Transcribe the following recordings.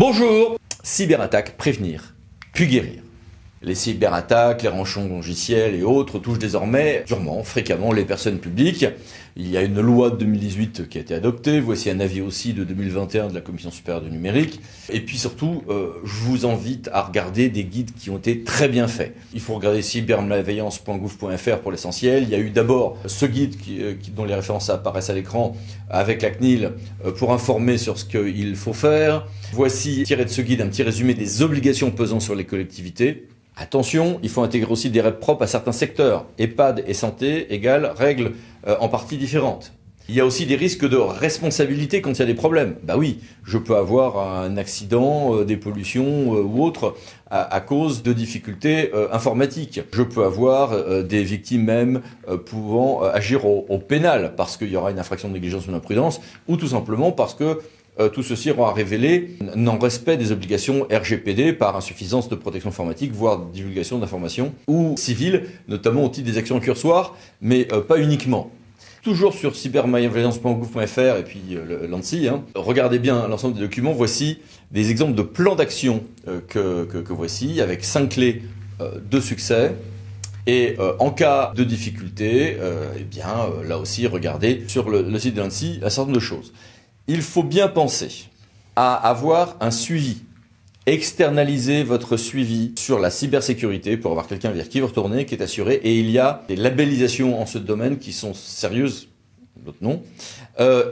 Bonjour. Cyberattaque, prévenir, puis guérir. Les cyberattaques, les rançongiciels et autres touchent désormais durement, fréquemment les personnes publiques. Il y a une loi de 2018 qui a été adoptée. Voici un avis aussi de 2021 de la Commission supérieure du numérique. Et puis surtout, je vous invite à regarder des guides qui ont été très bien faits. Il faut regarder cybermalveillance.gouv.fr pour l'essentiel. Il y a eu d'abord ce guide dont les références apparaissent à l'écran avec la CNIL pour informer sur ce qu'il faut faire. Voici, tiré de ce guide, un petit résumé des obligations pesant sur les collectivités. Attention, il faut intégrer aussi des règles propres à certains secteurs. EHPAD et santé égale règles en partie différentes. Il y a aussi des risques de responsabilité quand il y a des problèmes. Bah oui, je peux avoir un accident, des pollutions ou autre à cause de difficultés informatiques. Je peux avoir des victimes même pouvant agir au pénal parce qu'il y aura une infraction de négligence ou d'imprudence ou tout simplement parce que tout ceci aura révélé non-respect des obligations RGPD par insuffisance de protection informatique, voire divulgation d'informations, ou civiles, notamment au titre des actions incursoires, mais pas uniquement. Toujours sur cybermalveillance.gouv.fr et puis l'ANSSI, regardez bien l'ensemble des documents. Voici des exemples de plans d'action que voici, avec 5 clés de succès. Et en cas de difficulté, là aussi, regardez sur le site de l'ANSSI un certain nombre de choses. Il faut bien penser à avoir un suivi. Externaliser votre suivi sur la cybersécurité pour avoir quelqu'un vers qui vous retourner, qui est assuré. Et il y a des labellisations en ce domaine qui sont sérieuses, d'autres non.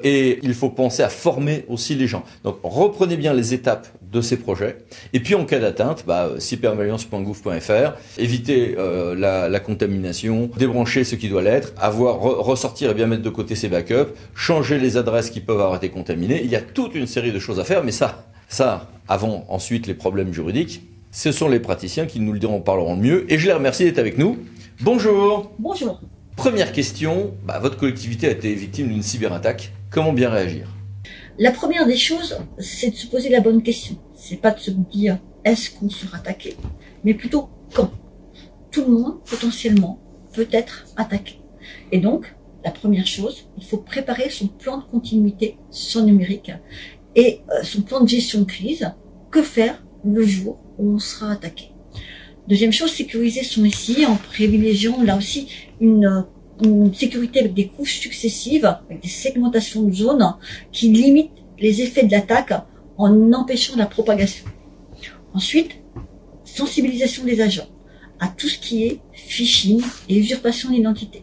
Et il faut penser à former aussi les gens. Donc reprenez bien les étapes de ces projets. Et puis en cas d'atteinte, cybermalveillance.gouv.fr, évitez la contamination, débrancher ce qui doit l'être, ressortir et bien mettre de côté ses backups, changer les adresses qui peuvent avoir été contaminées. Il y a toute une série de choses à faire, mais ça, avant ensuite les problèmes juridiques, ce sont les praticiens qui nous le diront, parleront le mieux. Et je les remercie d'être avec nous. Bonjour. Bonjour. Première question, votre collectivité a été victime d'une cyberattaque. Comment bien réagir? La première des choses, c'est de se poser la bonne question. C'est pas de se dire est-ce qu'on sera attaqué, mais plutôt quand. Tout le monde, potentiellement, peut être attaqué. Et donc, la première chose, il faut préparer son plan de continuité, son numérique, et son plan de gestion de crise. Que faire le jour où on sera attaqué? Deuxième chose, sécuriser son SI en privilégiant là aussi une sécurité avec des couches successives, avec des segmentations de zones qui limitent les effets de l'attaque en empêchant la propagation. Ensuite, sensibilisation des agents à tout ce qui est phishing et usurpation d'identité.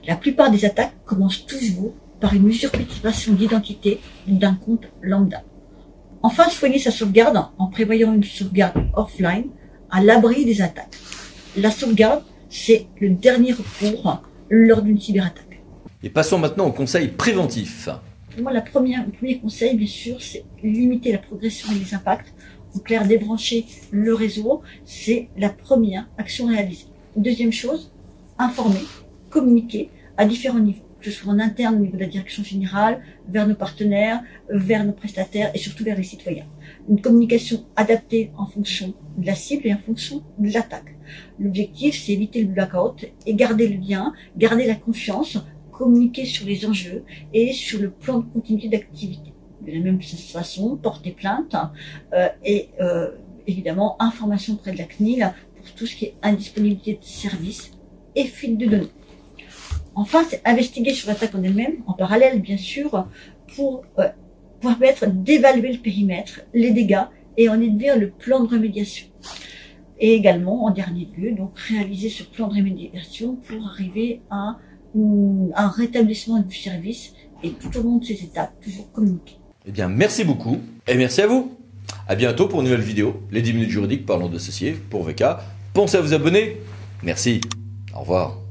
La plupart des attaques commencent toujours par une usurpation d'identité d'un compte lambda. Enfin, soigner sa sauvegarde en prévoyant une sauvegarde offline à l'abri des attaques. La sauvegarde, c'est le dernier recours lors d'une cyberattaque. Et passons maintenant au conseil préventif. Pour moi, le premier conseil, bien sûr, c'est limiter la progression et les impacts. En clair, débrancher le réseau, c'est la première action réalisée. Deuxième chose, informer, communiquer à différents niveaux, que ce soit en interne au niveau de la direction générale, vers nos partenaires, vers nos prestataires et surtout vers les citoyens. Une communication adaptée en fonction de la cible et en fonction de l'attaque. L'objectif, c'est éviter le blackout et garder le lien, garder la confiance, communiquer sur les enjeux et sur le plan de continuité d'activité. De la même façon, porter plainte et évidemment information auprès de la CNIL pour tout ce qui est indisponibilité de services et fuite de données. Enfin, c'est investiguer sur l'attaque en elle-même, en parallèle bien sûr, pour permettre d'évaluer le périmètre, les dégâts et en établir le plan de remédiation. Et également, en dernier lieu, donc réaliser ce plan de remédiation pour arriver à un rétablissement du service et tout au long de ces étapes, toujours communiquer. Eh bien, merci beaucoup et merci à vous. À bientôt pour une nouvelle vidéo. Les 10 minutes juridiques parlons d'associés pour VK. Pensez à vous abonner. Merci. Au revoir.